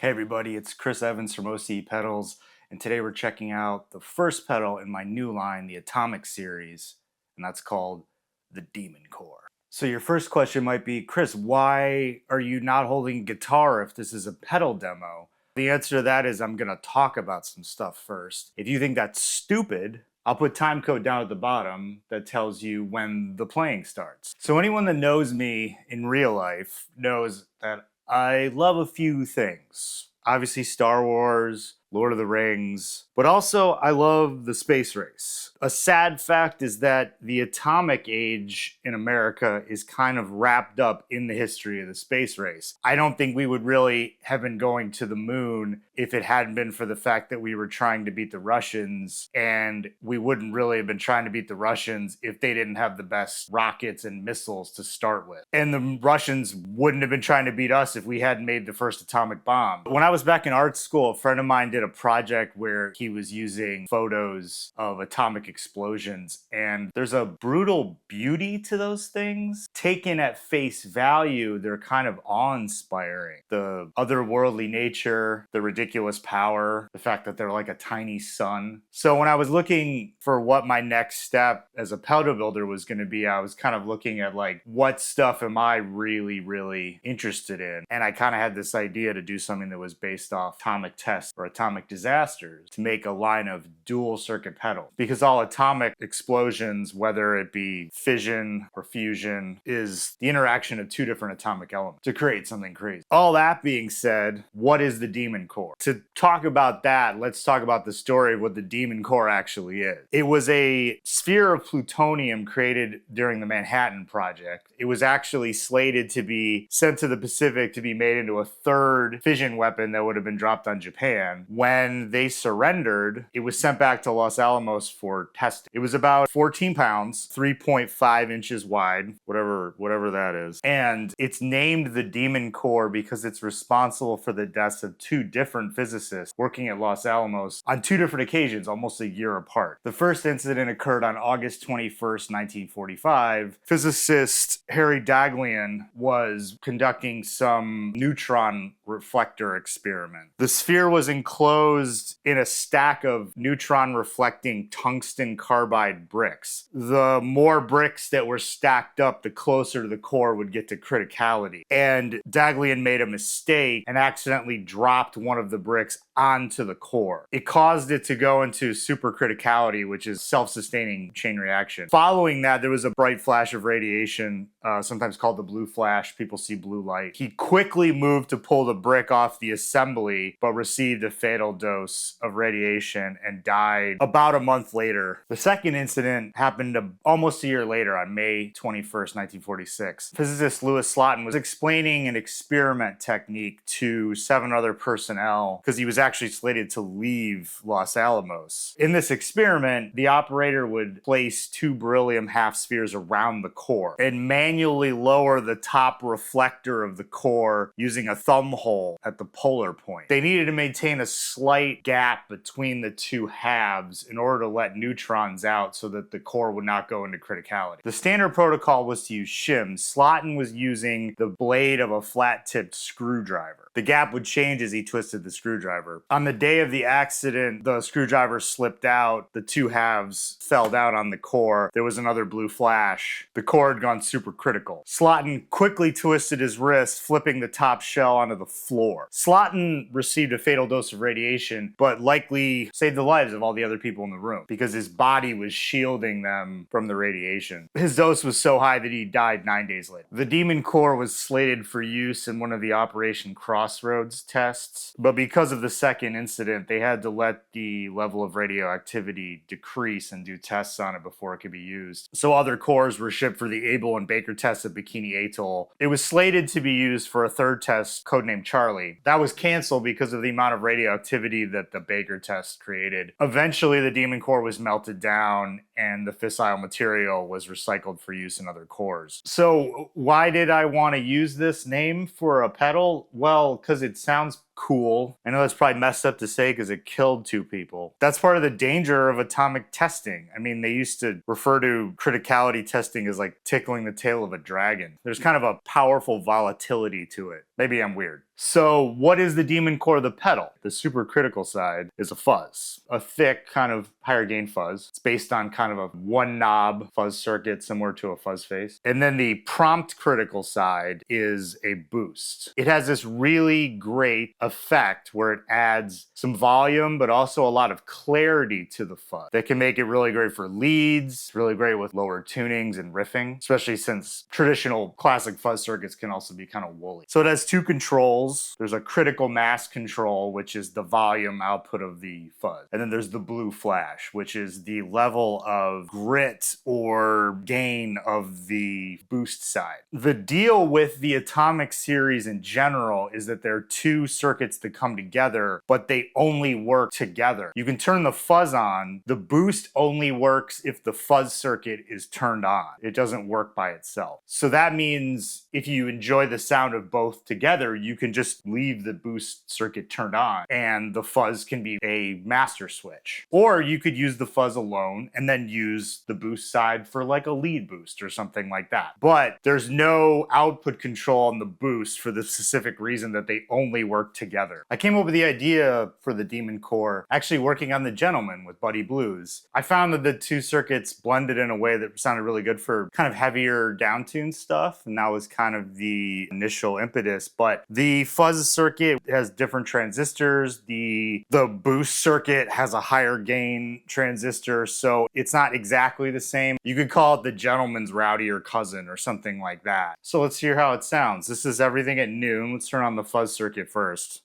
Hey everybody, it's Chris Evans from o.c.e.pedals, and today we're checking out the first pedal in my new line, the Atomic series, and that's called the Demon Core. So your first question might be, Chris, why are you not holding a guitar if this is a pedal demo? The answer to that is I'm gonna talk about some stuff first. If you think that's stupid, I'll put time code down at the bottom that tells you when the playing starts. So anyone that knows me in real life knows that I love a few things. Obviously Star Wars, Lord of the Rings, but also I love the space race. A sad fact is that the atomic age in America is kind of wrapped up in the history of the space race. I don't think we would really have been going to the moon if it hadn't been for the fact that we were trying to beat the Russians, and we wouldn't really have been trying to beat the Russians if they didn't have the best rockets and missiles to start with. And the Russians wouldn't have been trying to beat us if we hadn't made the first atomic bomb. When I was back in art school, a friend of mine did a project where he was using photos of atomic explosions, and there's a brutal beauty to those things. Taken at face value, they're kind of awe-inspiring. The otherworldly nature, the ridiculous power, the fact that they're like a tiny sun. So when I was looking for what my next step as a pedal builder was going to be, I was kind of looking at like, what stuff am I really interested in? And I kind of had this idea to do something that was based off atomic tests or atomic disasters, to make a line of dual circuit pedals. Because all atomic explosions, whether it be fission or fusion, is the interaction of two different atomic elements to create something crazy. All that being said, what is the Demon Core? To talk about that, let's talk about the story of what the Demon Core actually is. It was a sphere of plutonium created during the Manhattan Project. It was actually slated to be sent to the Pacific to be made into a third fission weapon that would have been dropped on Japan. When they surrendered, it was sent back to Los Alamos for testing. It was about 14 pounds, 3.5 inches wide, whatever that is. And it's named the Demon Core because it's responsible for the deaths of two different physicists working at Los Alamos on two different occasions, almost a year apart. The first incident occurred on August 21st, 1945. Physicist Harry Daghlian was conducting some neutron reflector experiment. The sphere was enclosed in a stack of neutron reflecting tungsten carbide bricks. The more bricks that were stacked up, the closer to the core would get to criticality. And Daghlian made a mistake and accidentally dropped one of the bricks onto the core. It caused it to go into supercriticality, which is self-sustaining chain reaction. Following that, there was a bright flash of radiation, sometimes called the blue flash. People see blue light. He quickly moved to pull the brick off the assembly, but received a fatal dose of radiation and died about a month later. The second incident happened almost a year later on May 21st, 1946. Physicist Louis Slotin was explaining an experiment technique to 7 other personnel because he was actually slated to leave Los Alamos. In this experiment, the operator would place 2 beryllium half spheres around the core and manually lower the top reflector of the core using a thumb hole at the polar point. They needed to maintain a slight gap between the two halves in order to let neutrons out so that the core would not go into criticality. The standard protocol was to use shims. Slotin was using the blade of a flat-tipped screwdriver. The gap would change as he twisted the screwdriver. On the day of the accident, the screwdriver slipped out, the two halves fell down on the core, there was another blue flash. The core had gone supercritical. Slotin quickly twisted his wrist, flipping the top shell onto the floor. Slotin received a fatal dose of radiation, but likely saved the lives of all the other people in the room because his body was shielding them from the radiation. His dose was so high that he died 9 days later. The Demon Core was slated for use in one of the Operation Crossroads tests, but because of the second incident, they had to let the level of radioactivity decrease and do tests on it before it could be used. So other cores were shipped for the Able and Baker tests at Bikini Atoll. It was slated to be used for a third test, codenamed Charlie. That was canceled because of the amount of radioactivity that the Baker test created. Eventually, the Demon Core was melted down and the fissile material was recycled for use in other cores. So why did I want to use this name for a pedal? Well, because it sounds cool. I know that's probably messed up to say because it killed 2 people. That's part of the danger of atomic testing. I mean, they used to refer to criticality testing as like tickling the tail of a dragon. There's kind of a powerful volatility to it. Maybe I'm weird. So what is the Demon Core of the pedal? The supercritical side is a fuzz, a thick kind of higher gain fuzz. It's based on kind of a one knob fuzz circuit similar to a fuzz face. And then the prompt critical side is a boost. It has this really great effect where it adds some volume but also a lot of clarity to the fuzz that can make it really great for leads, really great with lower tunings and riffing, especially since traditional classic fuzz circuits can also be kind of woolly. So it has 2 controls. There's a critical mass control, which is the volume output of the fuzz. And then there's the blue flash, which is the level of grit or gain of the boost side. The deal with the Atomic series in general is that there are 2 circuits that come together, but they only work together. You can turn the fuzz on. The boost only works if the fuzz circuit is turned on. It doesn't work by itself. So that means if you enjoy the sound of both together, you can just leave the boost circuit turned on and the fuzz can be a master switch. Or you could use the fuzz alone and then use the boost side for like a lead boost or something like that. But there's no output control on the boost for the specific reason that they only work together. I came up with the idea for the Demon Core actually working on the Gentleman with Buddy Blues. I found that the 2 circuits blended in a way that sounded really good for kind of heavier downtuned stuff, and that was kind of the initial impetus. But the fuzz circuit has different transistors. The boost circuit has a higher gain transistor, so it's not exactly the same. You could call it the Gentleman's rowdier cousin or something like that. So let's hear how it sounds. This is everything at noon. Let's turn on the fuzz circuit first.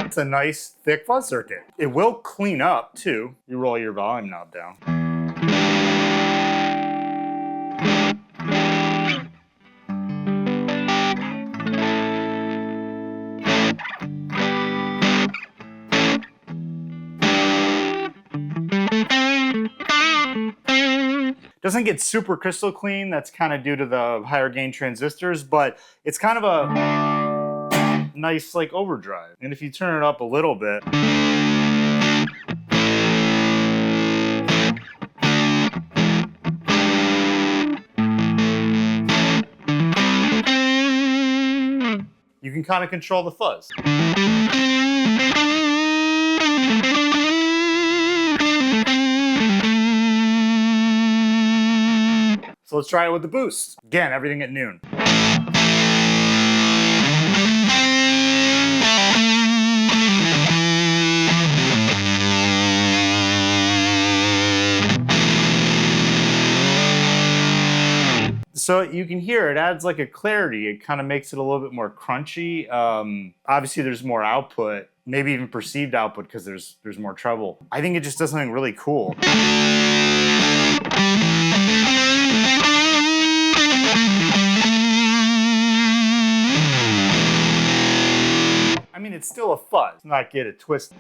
It's a nice thick fuzz circuit. It will clean up too. You roll your volume knob down. Doesn't get super crystal clean. That's kind of due to the higher gain transistors, but it's kind of a nice like overdrive. And if you turn it up a little bit, you can kind of control the fuzz. So let's try it with the boost. Again, everything at noon. So you can hear it adds like a clarity. It kind of makes it a little bit more crunchy. Obviously there's more output, maybe even perceived output because there's more treble. I think it just does something really cool. I mean, it's still a fuzz, not get it twisted.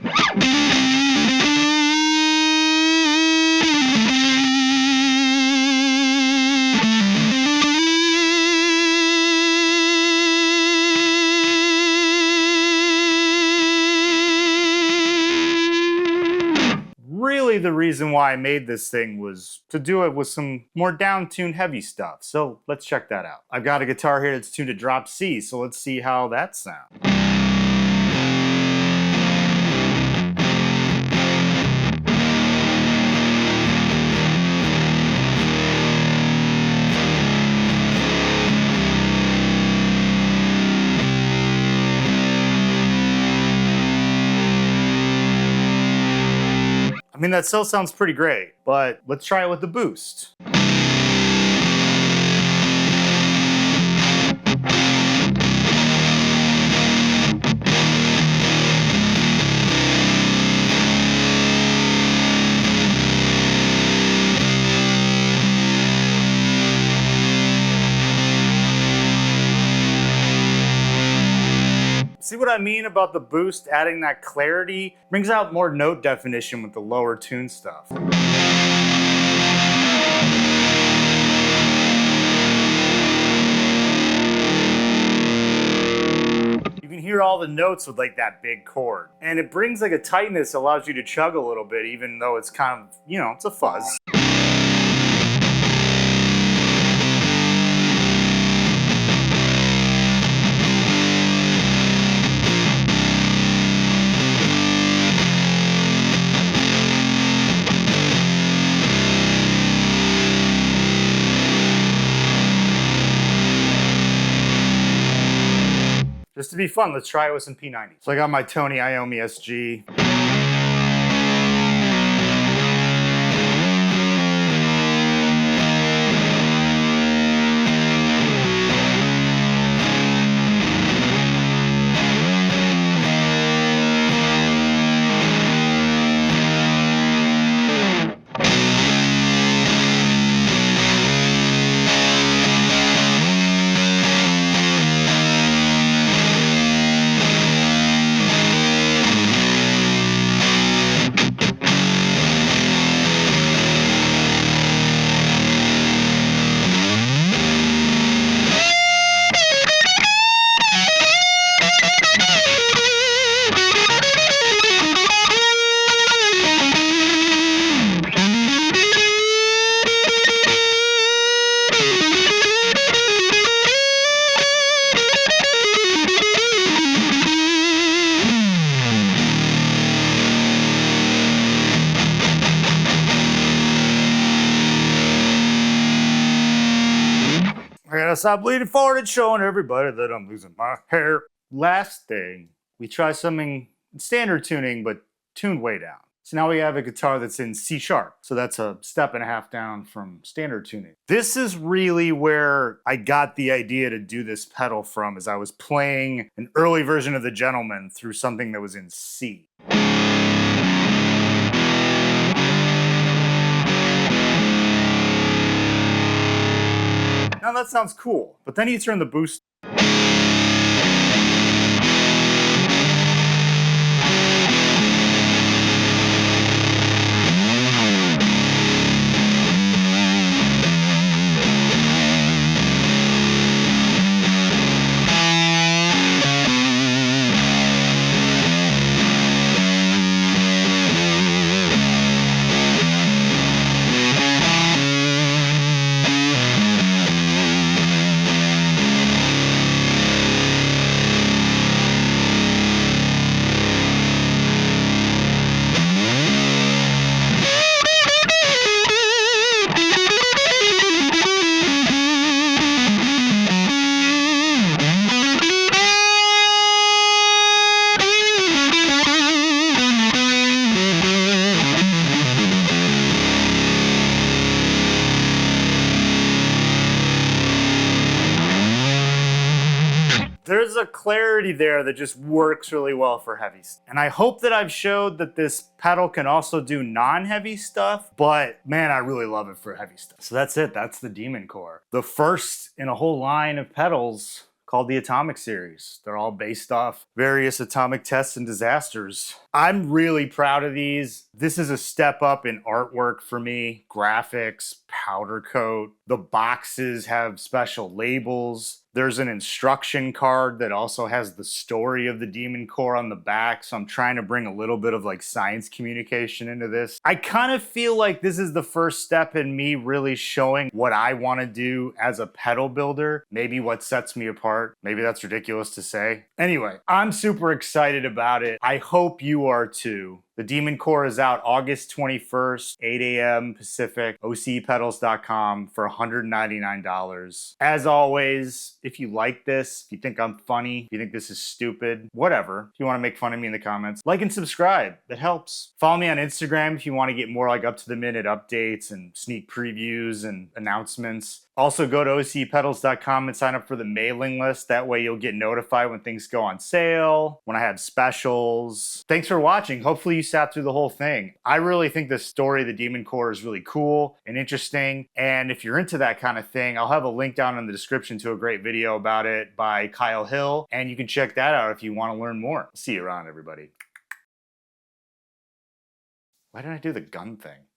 Really, the reason why I made this thing was to do it with some more down-tuned heavy stuff. So let's check that out. I've got a guitar here that's tuned to drop C, so let's see how that sounds. I mean, that still sounds pretty great, but let's try it with the boost. See what I mean about the boost adding that clarity? Brings out more note definition with the lower tune stuff. You can hear all the notes with like that big chord. And it brings like a tightness, allows you to chug a little bit, even though it's kind of, you know, it's a fuzz. Just to be fun, let's try it with some P90. So I got my Tony Iommi SG. I gotta stop leaning forward and showing everybody that I'm losing my hair. Last thing, we try something in standard tuning, but tuned way down. So now we have a guitar that's in C sharp. So that's a step and a half down from standard tuning. This is really where I got the idea to do this pedal from, as I was playing an early version of The Gentleman through something that was in C. Now that sounds cool, but then you turn the boost. There's a clarity there that just works really well for heavy stuff. And I hope that I've showed that this pedal can also do non-heavy stuff, but man, I really love it for heavy stuff. So that's it, that's the Demon Core. The first in a whole line of pedals called the Atomic series. They're all based off various atomic tests and disasters. I'm really proud of these. This is a step up in artwork for me. Graphics, powder coat. The boxes have special labels. There's an instruction card that also has the story of the Demon Core on the back, so I'm trying to bring a little bit of like science communication into this. I kind of feel like this is the first step in me really showing what I want to do as a pedal builder, maybe what sets me apart. Maybe that's ridiculous to say. Anyway, I'm super excited about it. I hope you are too. The Demon Core is out August 21st, 8 a.m. Pacific, o.c.e.pedals.com for $199. As always, if you like this, if you think I'm funny, if you think this is stupid, whatever, if you want to make fun of me in the comments, like and subscribe. That helps. Follow me on Instagram if you want to get more like up-to-the-minute updates and sneak previews and announcements. Also, go to o.c.e.pedals.com and sign up for the mailing list. That way you'll get notified when things go on sale, when I have specials. Thanks for watching. Hopefully you sat through the whole thing. I really think the story of the Demon Core is really cool and interesting. And if you're into that kind of thing, I'll have a link down in the description to a great video about it by Kyle Hill. And you can check that out if you want to learn more. See you around, everybody. Why did I do the gun thing?